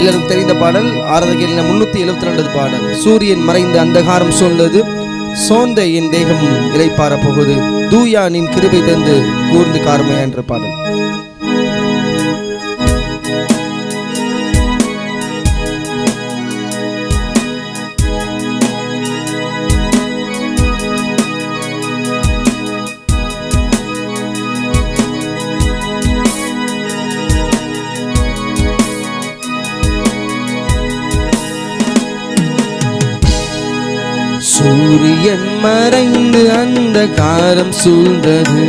எல்லாரும் தெரிந்த பாடல். ஆராதனையில் 372 பாடல். சூரியன் மறைந்து அந்தகாரம் சூழ்ந்தது, சோர்ந்த என் தேகம் இளைப்பார போகுது, தூயா நின் கிருபை தந்து கூர்ந்து காருமையா என்ற பாடல். சூரியன் மறைந்து அந்தகாரம் சூழ்ந்தது,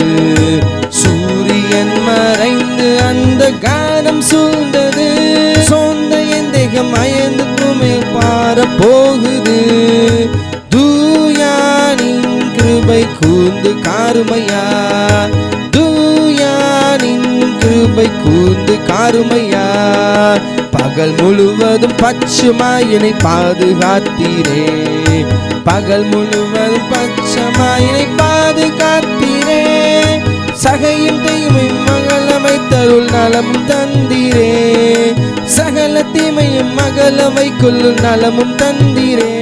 சூரியன் மறைந்து அந்தகாரம் சூழ்ந்தது, சோர்ந்த என் தேகம் அயர்ந்து மேல் பார போகுது, தூயானின் கிருபை கூர்ந்து காருமையா, தூயானின் கிருபை கூர்ந்து காருமையா. பகல் முழுவதும் பச்சைமாய் என்னை பாதுகாத்தீரே, பகல் முழுவதும் பச்சைமாய் என்னை பாதுகாத்தீரே, சகையும் தீமையும் மகளமை தருள் நலமும் தந்தீரே, சகல தீமையும் மகளமை கொள்ளும் நலமும் தந்தீரே.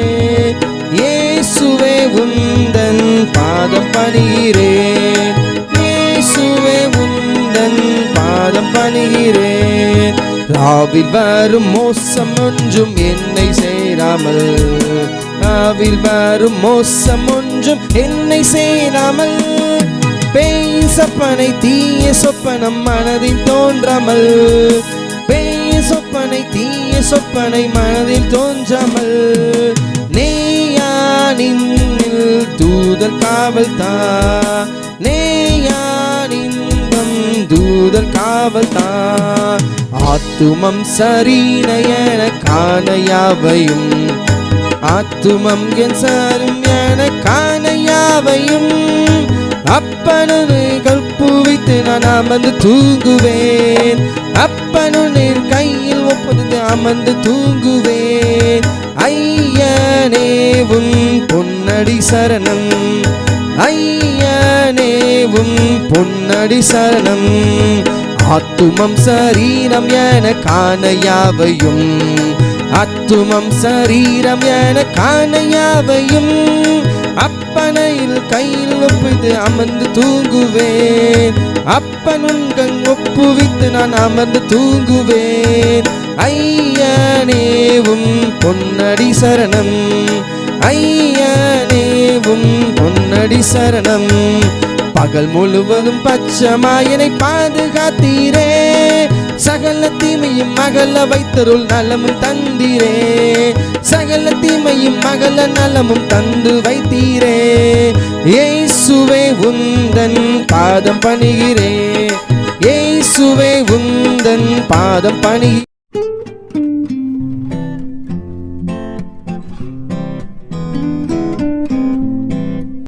இயேசுவே உந்தன் பாதம் பணிகிறேன், இயேசுவே உந்தன் பாதம் பணிகிறேன். ராவில் வரும் மோசம் ஒன்றும் என்னை சேராமல், ராவில் வரும் மோசம் ஒன்றும் என்னை சேராமல், பேய் சொப்பனை தீய சொப்பனம் மனதில் தோன்றாமல், பேய் சொப்பனை தீய சொப்பனை மனதில் தோன்றாமல், நேயானின் தூதர் காவல் தா, நேயானின் தூதர் காவல் தா. ஆத்துமம் சரீன என காண யாவையும், ஆத்துமம் என் சரும் என காண யாவையும், அப்பனுனை கற்புவித்து நான் அமர்ந்து தூங்குவேன், அப்பனுனை கையில் ஒப்பது அமர்ந்து தூங்குவேன். ஐயனே உன் பொன்னடி சரணம், ஐயனே உன் பொன்னடி சரணம். ஆத்துமம் சரீரம் என காண யாவையும், ஆத்துமம் சரீரம் என காண யாவையும், அப்பனையில் கையில் ஒப்புவித்து அமர்ந்து தூங்குவேன், அப்பனுன் கண் ஒப்புவித்து நான் அமர்ந்து தூங்குவேன். ஐயனேவும் பொன்னடி சரணம், ஐயனேவும் பொன்னடி சரணம். பகல் முழுவதும் பச்சைமாய் என்னை பாதுகாத்தீரே, சகல தீமையும் மகள வைத்தருள் நலமும் தந்தீரே, சகல தீமையும் மகள நலமும் தந்து வைத்தீரே. இயேசுவே உந்தன் பாதம் பணிகிறேன், இயேசுவே உந்தன் பாதம் பணி